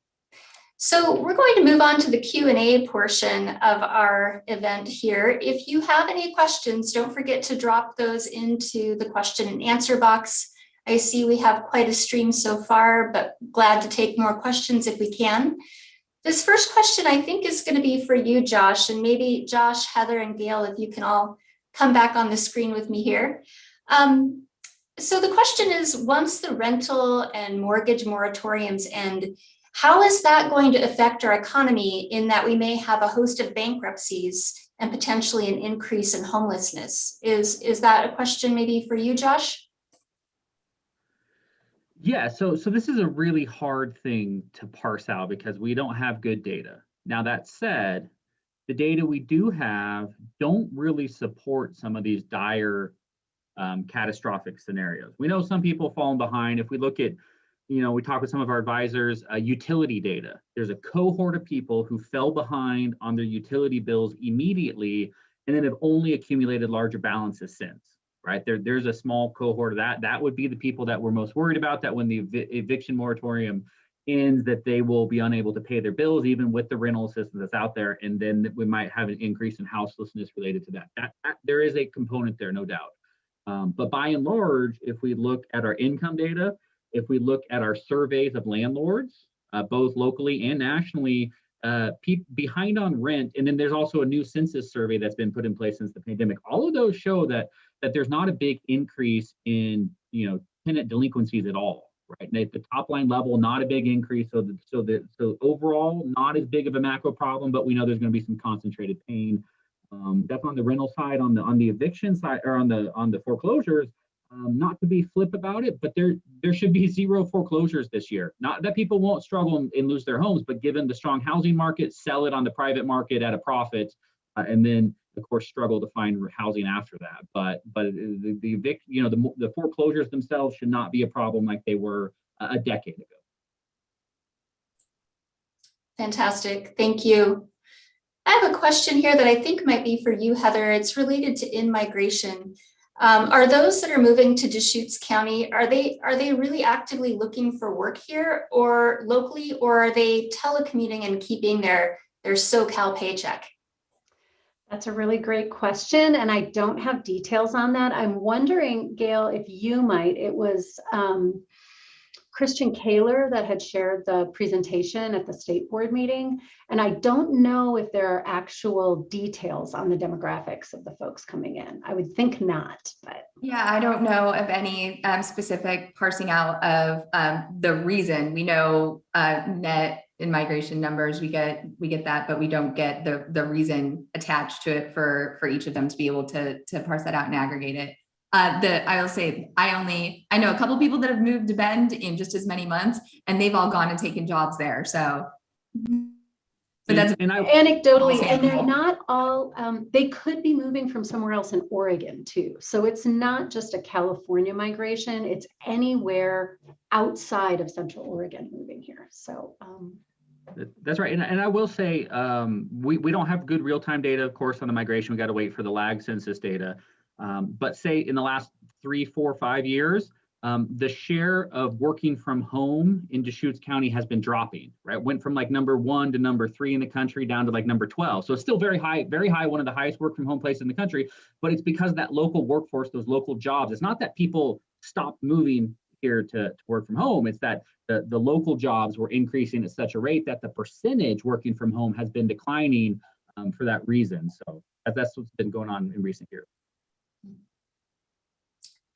So we're going to move on to the Q&A portion of our event here. If you have any questions, don't forget to drop those into the question and answer box. I see we have quite a stream so far, but glad to take more questions if we can. This first question I think is going to be for you, Josh, and maybe Josh, Heather, and Gail, if you can all come back on the screen with me here. So the question is, once the rental and mortgage moratoriums end, how is that going to affect our economy in that we may have a host of bankruptcies and potentially an increase in homelessness? Is that a question maybe for you, Josh? Yeah, so this is a really hard thing to parse out because we don't have good data. Now, that said, the data we do have don't really support some of these dire catastrophic scenarios. We know some people falling behind. If we look at, we talk with some of our advisors, utility data. There's a cohort of people who fell behind on their utility bills immediately and then have only accumulated larger balances since. Right, there's a small cohort of that would be the people that we're most worried about, that when the eviction moratorium ends, that they will be unable to pay their bills, even with the rental assistance that's out there, and then we might have an increase in houselessness related to that. There is a component there, no doubt. But by and large, if we look at our income data, if we look at our surveys of landlords, both locally and nationally, behind on rent, and then there's also a new census survey that's been put in place since the pandemic. All of those show that there's not a big increase in tenant delinquencies at all, right? And at the top line level, not a big increase. So overall, not as big of a macro problem, but we know there's going to be some concentrated pain. That's on the rental side. On the eviction side, or on the foreclosures. Not to be flip about it, but there should be zero foreclosures this year. Not that people won't struggle and lose their homes, but given the strong housing market, sell it on the private market at a profit, and then of course, struggle to find housing after that. But the evict, you know, the foreclosures themselves should not be a problem like they were a decade ago. Fantastic. Thank you. I have a question here that I think might be for you, Heather. It's related to in-migration. Are those that are moving to Deschutes County, are they really actively looking for work here or locally, or are they telecommuting and keeping their SoCal paycheck? That's a really great question, and I don't have details on that. I'm wondering, Gail, if you might. It was Christian Kaler that had shared the presentation at the state board meeting, and I don't know if there are actual details on the demographics of the folks coming in. I would think not, but. Yeah, I don't know of any specific parsing out of the reason. We know net in migration numbers, we get that, but we don't get the reason attached to it for each of them to be able to parse that out and aggregate it. I will say I know a couple people that have moved to Bend in just as many months, and they've all gone and taken jobs there. So, but that's anecdotally, and they're not all. They could be moving from somewhere else in Oregon too. So it's not just a California migration; it's anywhere outside of Central Oregon moving here. So. That's right. And I will say, we don't have good real-time data, of course, on the migration. We got to wait for the lag census data. But say in the last 3, 4, 5 years, the share of working from home in Deschutes County has been dropping, right? Went from like number 1 to number 3 in the country down to like number 12. So it's still very high, one of the highest work from home places in the country, but it's because of that local workforce, those local jobs. It's not that people stopped moving here to work from home. It's that the local jobs were increasing at such a rate that the percentage working from home has been declining for that reason. So that's what's been going on in recent years.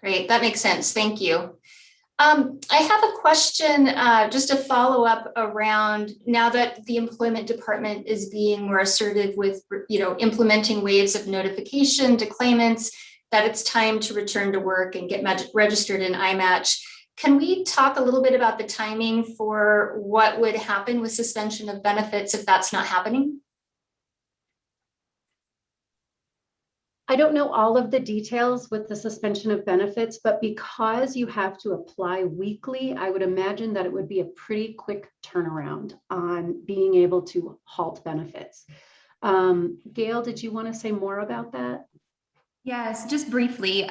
Great, that makes sense. Thank you. I have a question, just to follow up around now that the employment department is being more assertive with, implementing waves of notification to claimants that it's time to return to work and get registered in iMatch. Can we talk a little bit about the timing for what would happen with suspension of benefits if that's not happening? I don't know all of the details with the suspension of benefits, but because you have to apply weekly, I would imagine that it would be a pretty quick turnaround on being able to halt benefits. Gail, did you want to say more about that? Yes, just briefly.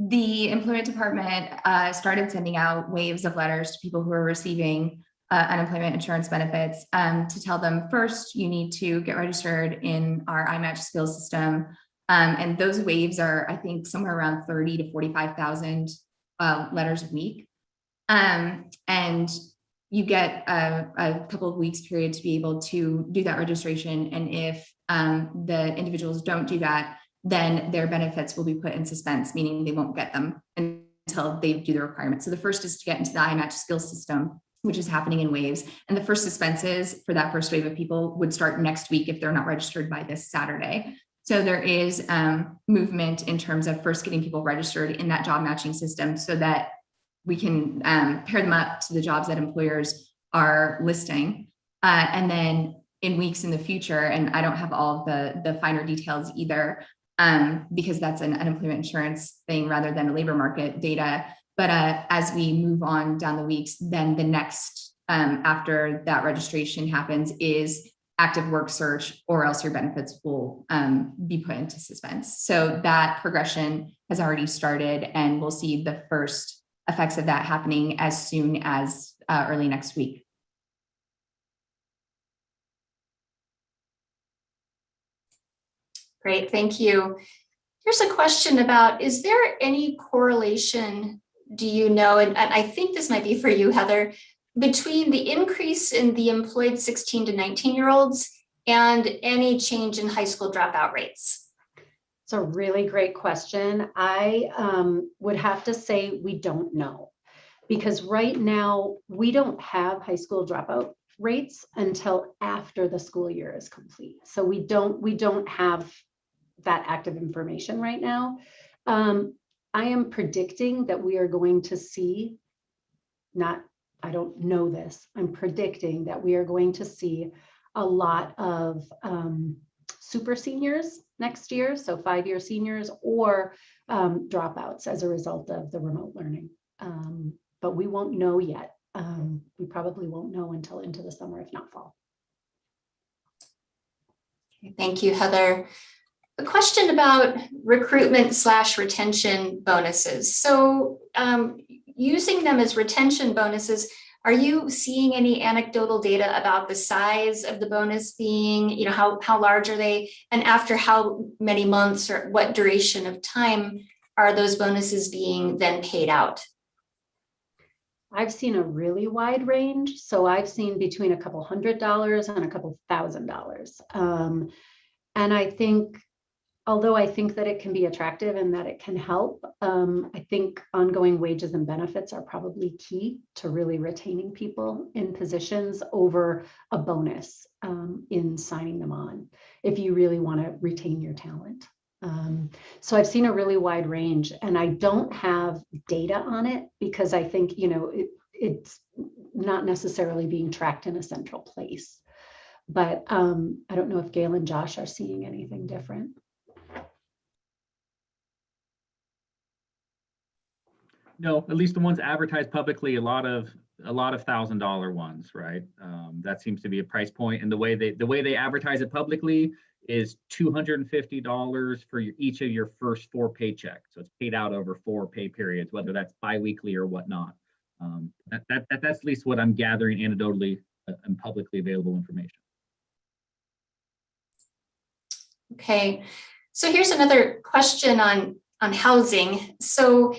The employment department started sending out waves of letters to people who are receiving unemployment insurance benefits to tell them, first, you need to get registered in our iMatch skills system. And those waves are, I think, somewhere around 30 to 45,000 letters a week. And you get a couple of weeks period to be able to do that registration. And if the individuals don't do that, then their benefits will be put in suspense, meaning they won't get them until they do the requirements. So the first is to get into the iMatch skills system, which is happening in waves. And the first suspenses for that first wave of people would start next week if they're not registered by this Saturday. So there is movement in terms of first getting people registered in that job matching system so that we can pair them up to the jobs that employers are listing. And then in weeks in the future, and I don't have all of the finer details either, because that's an unemployment insurance thing rather than a labor market data. But as we move on down the weeks, then the next after that registration happens is active work search, or else your benefits will be put into suspense. So that progression has already started, and we'll see the first effects of that happening as soon as early next week. Great, thank you. Here's a question about, is there any correlation, do you know, and I think this might be for you, Heather, between the increase in the employed 16 to 19-year-olds and any change in high school dropout rates? It's a really great question. I would have to say we don't know, because right now we don't have high school dropout rates until after the school year is complete. So we don't have that active information right now. I am predicting that we are going to see, I don't know this, I'm predicting that we are going to see a lot of super seniors next year, so 5-year seniors, or dropouts as a result of the remote learning. But we won't know yet. We probably won't know until into the summer, if not fall. Thank you, Heather. A question about recruitment/retention bonuses. So using them as retention bonuses, are you seeing any anecdotal data about the size of the bonus being, how large are they? And after how many months or what duration of time are those bonuses being then paid out? I've seen a really wide range. So I've seen between a couple $100 and a couple $1,000. And I think, although I think that it can be attractive and that it can help, I think ongoing wages and benefits are probably key to really retaining people in positions over a bonus in signing them on, if you really want to retain your talent. So I've seen a really wide range, and I don't have data on it because I think, it's not necessarily being tracked in a central place. But I don't know if Gail and Josh are seeing anything different. No, at least the ones advertised publicly, a lot of $1,000 ones, right? That seems to be a price point, and the way they advertise it publicly is $250 for each of your first 4 paychecks. So it's paid out over 4 pay periods, whether that's biweekly or whatnot. That's at least what I'm gathering anecdotally and publicly available information. Okay, so here's another question on housing. So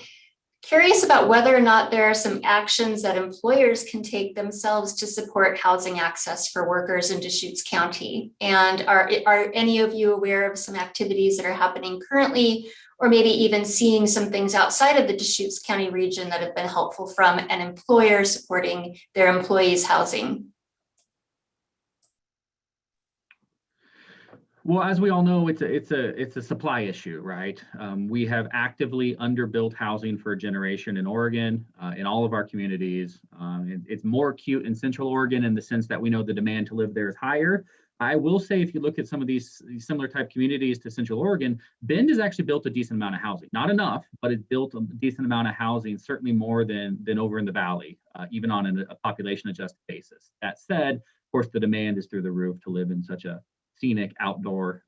curious about whether or not there are some actions that employers can take themselves to support housing access for workers in Deschutes County. And are any of you aware of some activities that are happening currently, or maybe even seeing some things outside of the Deschutes County region that have been helpful from an employer supporting their employees' housing? Well, as we all know, it's a supply issue, right? We have actively underbuilt housing for a generation in Oregon, in all of our communities. It's more acute in Central Oregon in the sense that we know the demand to live there is higher. I will say, if you look at some of these similar type communities to Central Oregon, Bend has actually built a decent amount of housing. Not enough, but it's built a decent amount of housing, certainly more than over in the Valley, even on a population adjusted basis. That said, of course, the demand is through the roof to live in such a scenic outdoor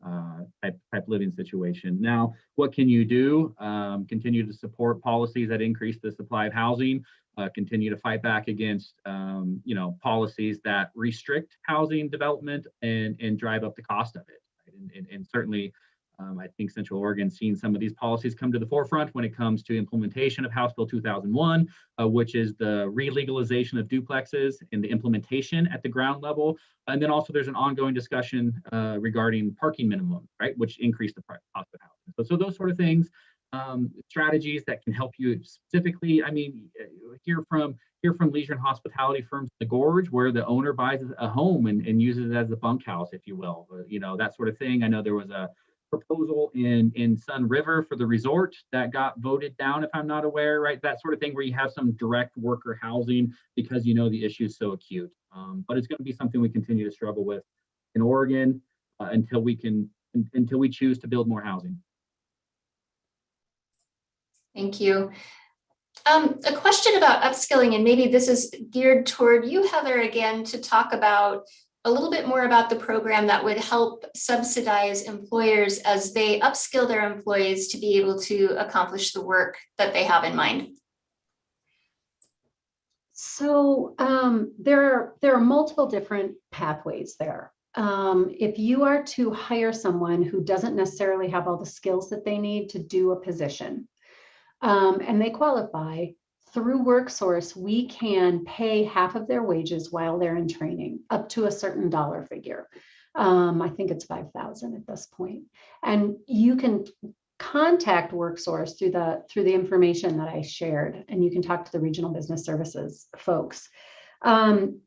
type living situation. Now, what can you do? Continue to support policies that increase the supply of housing. Continue to fight back against policies that restrict housing development and drive up the cost of it. Right? And certainly, I think Central Oregon's seen some of these policies come to the forefront when it comes to implementation of House Bill 2001, which is the re-legalization of duplexes and the implementation at the ground level. And then also there's an ongoing discussion regarding parking minimum, right, which increase the cost of housing. So those sort of things, strategies that can help you specifically. I mean, hear from leisure and hospitality firms in the Gorge, where the owner buys a home and uses it as a bunkhouse, if you will. That sort of thing. I know there was a proposal in Sun River for the resort that got voted down, if I'm not aware, right? That sort of thing where you have some direct worker housing because the issue is so acute. But it's going to be something we continue to struggle with in Oregon until we choose to build more housing. Thank you. A question about upskilling, and maybe this is geared toward you, Heather, again, to talk about a little bit more about the program that would help subsidize employers as they upskill their employees to be able to accomplish the work that they have in mind. So there are multiple different pathways there. If you are to hire someone who doesn't necessarily have all the skills that they need to do a position, and they qualify, through WorkSource, we can pay half of their wages while they're in training, up to a certain dollar figure. I think it's $5,000 at this point. And you can contact WorkSource through the information that I shared, and you can talk to the regional business services folks. In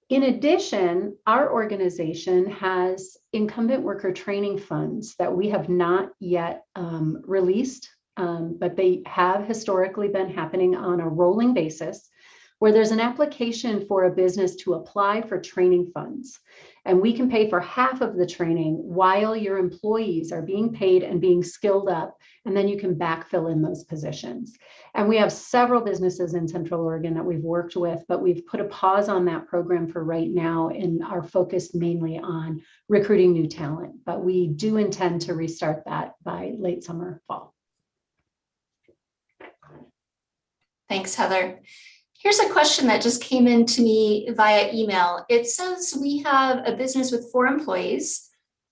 addition, our organization has incumbent worker training funds that we have not yet released, but they have historically been happening on a rolling basis. where there's an application for a business to apply for training funds. And we can pay for half of the training while your employees are being paid and being skilled up. And then you can backfill in those positions. And we have several businesses in Central Oregon that we've worked with, but we've put a pause on that program for right now and are focused mainly on recruiting new talent. But we do intend to restart that by late summer, fall. Thanks, Heather. Here's a question that just came in to me via email. It says we have a business with 4 employees.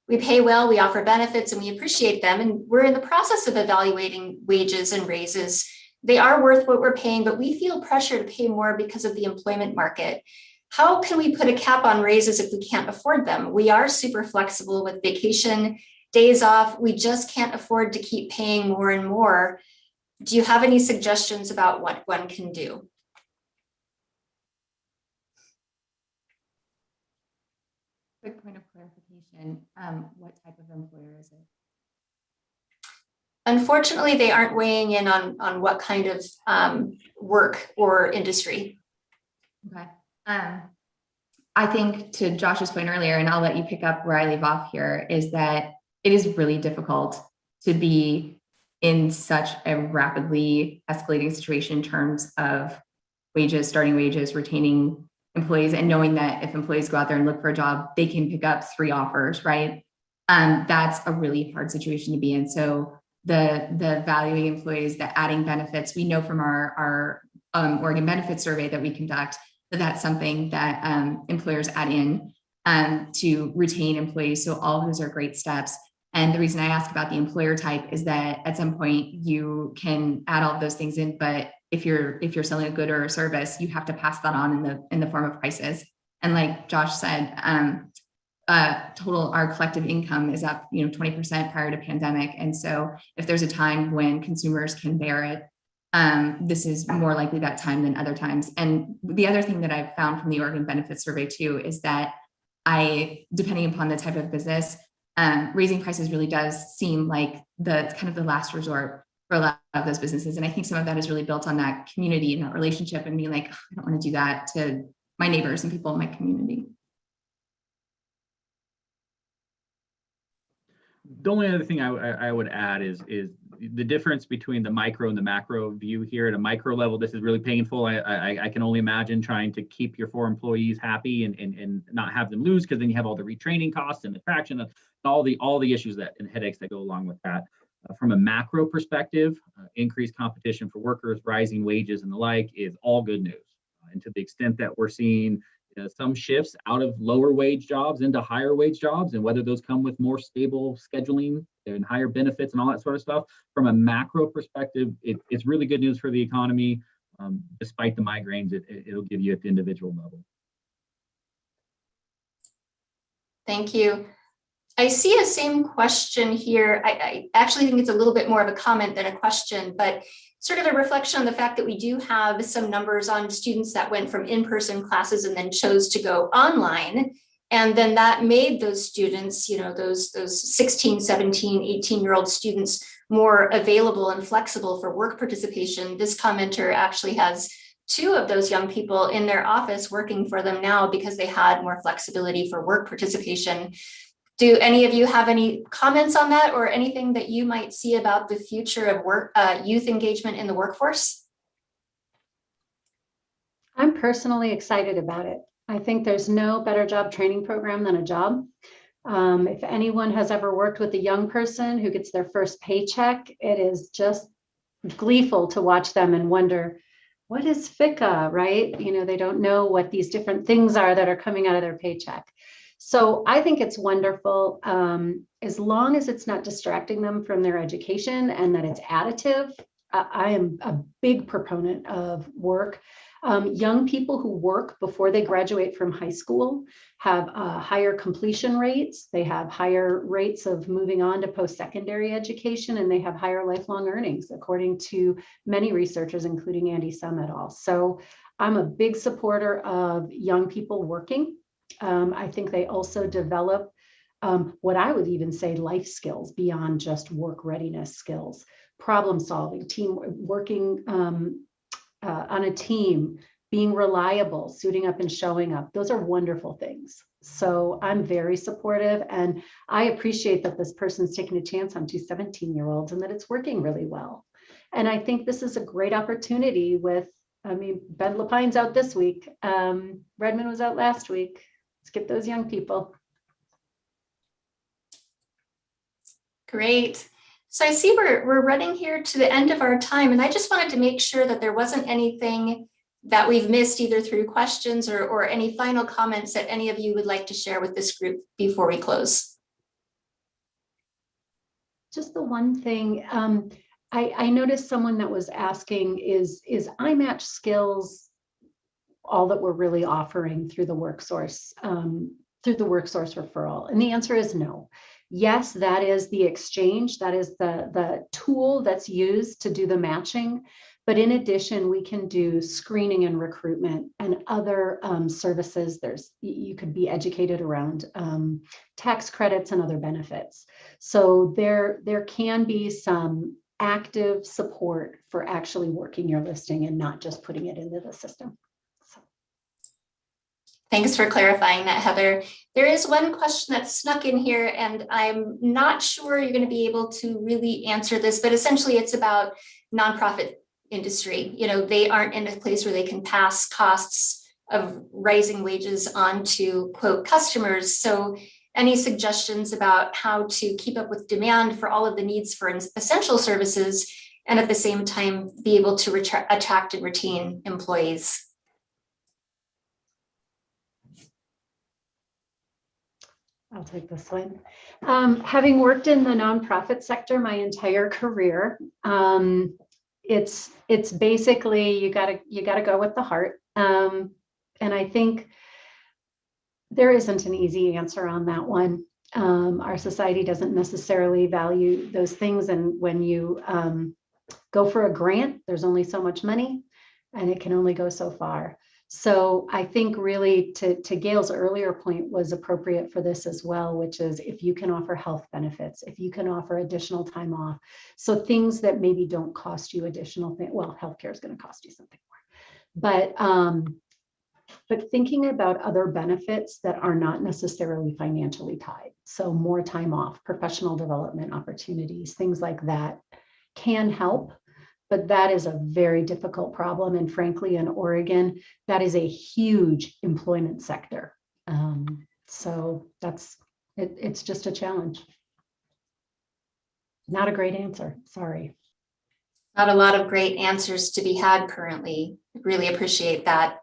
We pay well, we offer benefits, and we appreciate them. And we're in the process of evaluating wages and raises. They are worth what we're paying, but we feel pressure to pay more because of the employment market. How can we put a cap on raises if we can't afford them? We are super flexible with vacation, days off. We just can't afford to keep paying more and more. Do you have any suggestions about what one can do? Quick point of clarification, what type of employer is it? Unfortunately, they aren't weighing in on what kind of work or industry. Okay. I think to Josh's point earlier, and I'll let you pick up where I leave off here, is that it is really difficult to be in such a rapidly escalating situation in terms of wages, starting wages, retaining employees, and knowing that if employees go out there and look for a job, they can pick up 3 offers, right? That's a really hard situation to be in. So the valuing employees, the adding benefits, we know from our Oregon benefit survey that we conduct that that's something that employers add in to retain employees. So all of those are great steps. And the reason I ask about the employer type is that at some point you can add all of those things in, but if you're selling a good or a service, you have to pass that on in the form of prices. And like Josh said, our collective income is up 20% prior to pandemic. And so if there's a time when consumers can bear it, this is more likely that time than other times. And the other thing that I've found from the Oregon Benefit Survey too is that depending upon the type of business, raising prices really does seem like the kind of the last resort for a lot of those businesses. And I think some of that is really built on that community and that relationship and being like, I don't want to do that to my neighbors and people in my community. The only other thing I would add is the difference between the micro and the macro view here. At a micro level, this is really painful. I can only imagine trying to keep your 4 employees happy and not have them lose, because then you have all the retraining costs and the traction and all the issues and headaches that go along with that. From a macro perspective, increased competition for workers, rising wages, and the like is all good news. And to the extent that we're seeing some shifts out of lower wage jobs into higher wage jobs, and whether those come with more stable scheduling and higher benefits and all that sort of stuff, from a macro perspective, it's really good news for the economy. Despite the migraines, it'll give you at the individual level. Thank you. I see a same question here. I actually think it's a little bit more of a comment than a question, but sort of a reflection on the fact that we do have some numbers on students that went from in-person classes and then chose to go online. And then that made those students, those 16, 17, 18-year-old students more available and flexible for work participation. This commenter actually has 2 of those young people in their office working for them now because they had more flexibility for work participation. Do any of you have any comments on that, or anything that you might see about the future of youth engagement in the workforce? I'm personally excited about it. I think there's no better job training program than a job. If anyone has ever worked with a young person who gets their first paycheck, it is just gleeful to watch them and wonder, what is FICA, right? They don't know what these different things are that are coming out of their paycheck. So I think it's wonderful, as long as it's not distracting them from their education and that it's additive. I am a big proponent of work. Young people who work before they graduate from high school have higher completion rates. They have higher rates of moving on to post-secondary education, and they have higher lifelong earnings, according to many researchers, including Andy Sum et al. So I'm a big supporter of young people working. I think they also develop what I would even say life skills beyond just work readiness skills, problem solving, team working on a team, being reliable, suiting up and showing up. Those are wonderful things. So I'm very supportive, and I appreciate that this person's taking a chance on two 17-year-olds and that it's working really well. And I think this is a great opportunity with, Ben Lapine's out this week. Redmond was out last week. Let's get those young people. Great. So I see we're running here to the end of our time, and I just wanted to make sure that there wasn't anything that we've missed either through questions or any final comments that any of you would like to share with this group before we close. Just the one thing, I noticed someone that was asking, is iMatch Skills all that we're really offering through the WorkSource referral? And the answer is no. Yes, that is the exchange. That is the tool that's used to do the matching. But in addition, we can do screening and recruitment and other services. You could be educated around tax credits and other benefits. So there can be some active support for actually working your listing and not just putting it into the system. So. Thanks for clarifying that, Heather. There is one question that snuck in here, and I'm not sure you're going to be able to really answer this, but essentially it's about nonprofit industry. You know, they aren't in a place where they can pass costs of rising wages on to, quote, customers. So any suggestions about how to keep up with demand for all of the needs for essential services and at the same time be able to attract and retain employees? I'll take this one. Having worked in the nonprofit sector my entire career, it's basically you gotta go with the heart, and I think there isn't an easy answer on that one. Our society doesn't necessarily value those things, and when you go for a grant, there's only so much money, and it can only go so far. So I think really to Gail's earlier point was appropriate for this as well, which is if you can offer health benefits, if you can offer additional time off, so things that maybe don't cost you additional things. Well, healthcare is going to cost you something more, but thinking about other benefits that are not necessarily financially tied. So more time off, professional development opportunities, things like that can help. But that is a very difficult problem. And frankly, in Oregon, that is a huge employment sector. So it's just a challenge. Not a great answer, sorry. Not a lot of great answers to be had currently. Really appreciate that.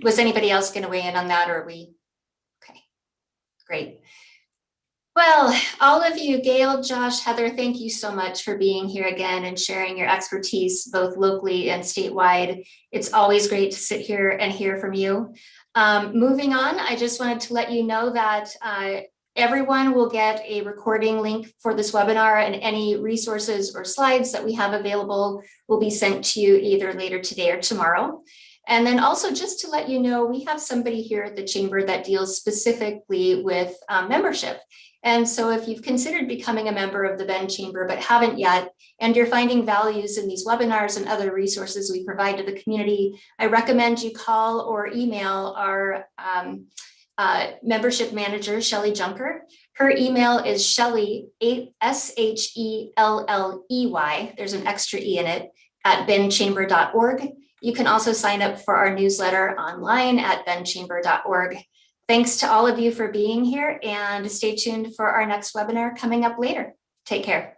Was anybody else going to weigh in on that, or are we? Okay, great. Well, all of you, Gail, Josh, Heather, thank you so much for being here again and sharing your expertise both locally and statewide. It's always great to sit here and hear from you. Moving on, I just wanted to let you know that everyone will get a recording link for this webinar, and any resources or slides that we have available will be sent to you either later today or tomorrow. And then also just to let you know, we have somebody here at the Chamber that deals specifically with membership. And so if you've considered becoming a member of the Bend Chamber but haven't yet, and you're finding values in these webinars and other resources we provide to the community, I recommend you call or email our membership manager, Shelley Junker. Her email is Shelley, SHELLEY, there's an extra E in it, at bendchamber.org. You can also sign up for our newsletter online at bendchamber.org. Thanks to all of you for being here, and stay tuned for our next webinar coming up later. Take care.